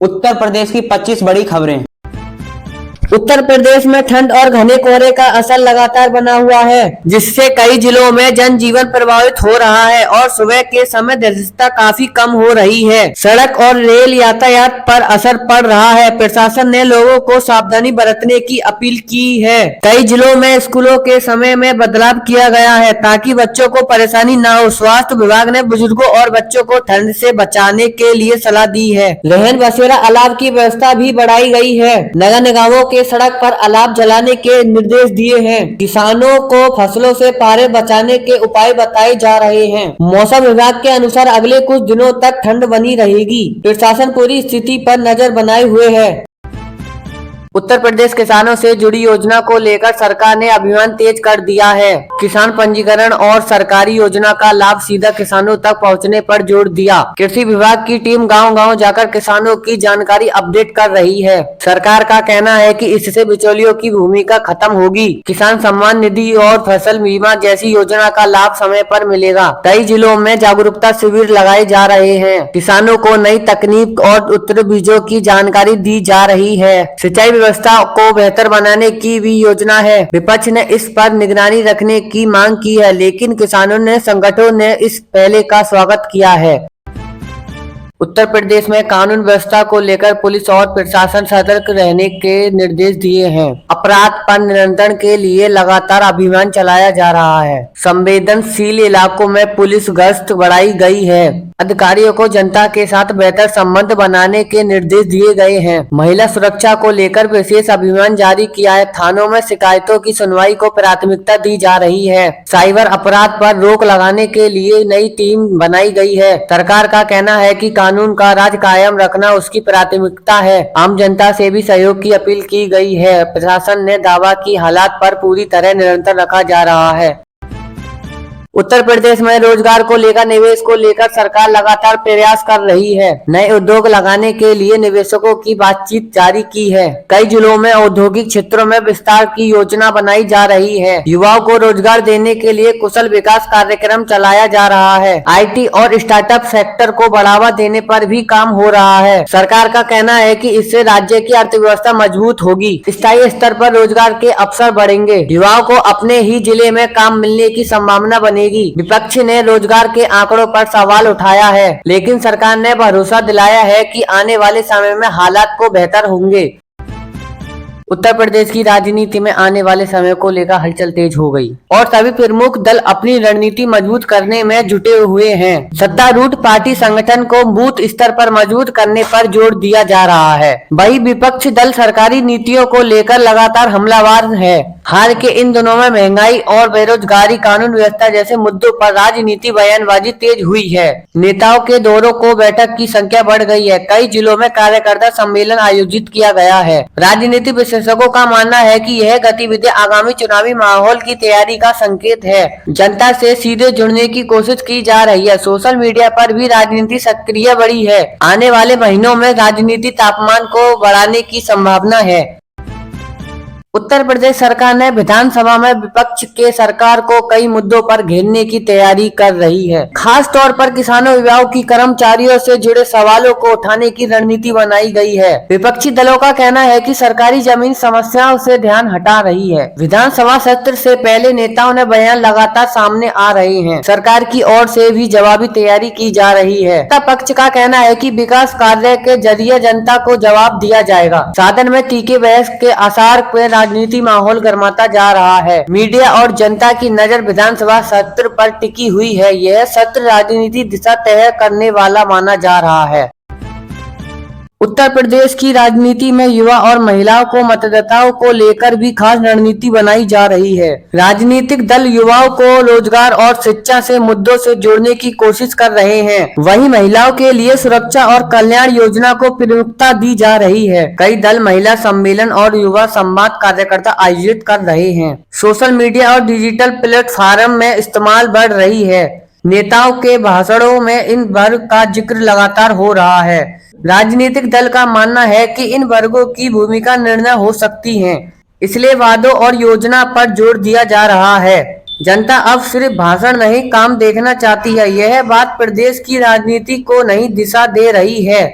उत्तर प्रदेश की 25 बड़ी खबरें। उत्तर प्रदेश में ठंड और घने कोहरे का असर लगातार बना हुआ है, जिससे कई जिलों में जनजीवन प्रभावित हो रहा है और सुबह के समय दृश्यता काफी कम हो रही है। सड़क और रेल यातायात पर असर पड़ रहा है। प्रशासन ने लोगों को सावधानी बरतने की अपील की है। कई जिलों में स्कूलों के समय में बदलाव किया गया है ताकि बच्चों को परेशानी न हो। स्वास्थ्य विभाग ने बुजुर्गों और बच्चों को ठंड से बचाने के लिए सलाह दी है। रहन बसेरा अलाव की व्यवस्था भी बढ़ाई गई है। नगर निगमों के सड़क पर अलाव जलाने के निर्देश दिए हैं। किसानों को फसलों से पारे बचाने के उपाय बताए जा रहे हैं। मौसम विभाग के अनुसार अगले कुछ दिनों तक ठंड बनी रहेगी। प्रशासन पूरी स्थिति पर नजर बनाए हुए है। उत्तर प्रदेश किसानों से जुड़ी योजना को लेकर सरकार ने अभियान तेज कर दिया है। किसान पंजीकरण और सरकारी योजना का लाभ सीधा किसानों तक पहुंचने पर जोर दिया। कृषि विभाग की टीम गांव-गांव जाकर किसानों की जानकारी अपडेट कर रही है। सरकार का कहना है कि इससे बिचौलियों की भूमिका खत्म होगी। किसान सम्मान निधि और फसल बीमा जैसी योजना का लाभ समय पर मिलेगा। कई जिलों में जागरूकता शिविर लगाए जा रहे हैं। किसानों को नई तकनीक और उन्नत बीजों की जानकारी दी जा रही है। सिंचाई व्यवस्था को बेहतर बनाने की भी योजना है। विपक्ष ने इस पर निगरानी रखने की मांग की है, लेकिन किसानों ने संगठनों ने इस पहले का स्वागत किया है। उत्तर प्रदेश में कानून व्यवस्था को लेकर पुलिस और प्रशासन सतर्क रहने के निर्देश दिए हैं। अपराध पर नियंत्रण के लिए लगातार अभियान चलाया जा रहा है। संवेदनशील इलाकों में पुलिस गश्त बढ़ाई गई है। अधिकारियों को जनता के साथ बेहतर संबंध बनाने के निर्देश दिए गए हैं। महिला सुरक्षा को लेकर विशेष अभियान जारी किया है। थानों में शिकायतों की सुनवाई को प्राथमिकता दी जा रही है। साइबर अपराध पर रोक लगाने के लिए नई टीम बनाई गई है। सरकार का कहना है कि कानून का राज कायम रखना उसकी प्राथमिकता है। आम जनता से भी सहयोग की अपील की गई है। प्रशासन ने दावा की हालात पर पूरी तरह निरंतर रखा जा रहा है। उत्तर प्रदेश में रोजगार को लेकर निवेश को लेकर सरकार लगातार प्रयास कर रही है। नए उद्योग लगाने के लिए निवेशकों की बातचीत जारी की है। कई जिलों में औद्योगिक क्षेत्रों में विस्तार की योजना बनाई जा रही है। युवाओं को रोजगार देने के लिए कुशल विकास कार्यक्रम चलाया जा रहा है। IT और स्टार्टअप सेक्टर को बढ़ावा देने पर भी काम हो रहा है। सरकार का कहना है कि इससे राज्य की अर्थव्यवस्था मजबूत होगी। स्थायी स्तर पर रोजगार के अवसर बढ़ेंगे। युवाओं को अपने ही जिले में काम मिलने की संभावना बनेगी। विपक्ष ने रोजगार के आंकड़ों पर सवाल उठाया है, लेकिन सरकार ने भरोसा दिलाया है कि आने वाले समय में हालात को बेहतर होंगे। उत्तर प्रदेश की राजनीति में आने वाले समय को लेकर हलचल तेज हो गई और सभी प्रमुख दल अपनी रणनीति मजबूत करने में जुटे हुए हैं। सत्तारूढ़ पार्टी संगठन को बूथ स्तर पर मजबूत करने पर जोर दिया जा रहा है। वहीं विपक्ष दल सरकारी नीतियों को लेकर लगातार हमलावर है। हाल के इन दिनों में महंगाई और बेरोजगारी, कानून व्यवस्था जैसे मुद्दों पर राजनीति बयानबाजी तेज हुई है। नेताओं के दौरों को बैठक की संख्या बढ़ गई है। कई जिलों में कार्यकर्ता सम्मेलन आयोजित किया गया है। राजनीति विशेषज्ञों का मानना है कि यह गतिविधि आगामी चुनावी माहौल की तैयारी का संकेत है। जनता से सीधे जुड़ने की कोशिश की जा रही है। सोशल मीडिया पर भी राजनीति सक्रिय बढ़ी है। आने वाले महीनों में राजनीति तापमान को बढ़ाने की संभावना है। उत्तर प्रदेश सरकार ने विधानसभा में विपक्ष के सरकार को कई मुद्दों पर घेरने की तैयारी कर रही है। खास तौर पर किसानों, विभाग की कर्मचारियों से जुड़े सवालों को उठाने की रणनीति बनाई गई है। विपक्षी दलों का कहना है कि सरकारी जमीन समस्याओं से ध्यान हटा रही है। विधानसभा सत्र से पहले नेताओं ने बयान लगातार सामने आ रहे हैं। सरकार की ओर से भी जवाबी तैयारी की जा रही है। सत्ता पक्ष का कहना है कि विकास कार्य के जरिए जनता को जवाब दिया जाएगा। सदन में तीखे बहस के आसार पे राजनीति माहौल गर्माता जा रहा है। मीडिया और जनता की नजर विधानसभा सत्र पर टिकी हुई है। यह सत्र राजनीति दिशा तय करने वाला माना जा रहा है। उत्तर प्रदेश की राजनीति में युवा और महिलाओं को मतदाताओं को लेकर भी खास रणनीति बनाई जा रही है। राजनीतिक दल युवाओं को रोजगार और शिक्षा से मुद्दों से जोड़ने की कोशिश कर रहे हैं। वहीं महिलाओं के लिए सुरक्षा और कल्याण योजना को प्राथमिकता दी जा रही है। कई दल महिला सम्मेलन और युवा संवाद कार्यक्रम आयोजित कर रहे हैं। सोशल मीडिया और डिजिटल प्लेटफॉर्म में इस्तेमाल बढ़ रही है। नेताओं के भाषणों में इन वर्ग का जिक्र लगातार हो रहा है। राजनीतिक दल का मानना है कि इन वर्गों की भूमिका निर्णय हो सकती है, इसलिए वादों और योजना पर जोर दिया जा रहा है। जनता अब सिर्फ भाषण नहीं, काम देखना चाहती है। यह बात प्रदेश की राजनीति को नई दिशा दे रही है।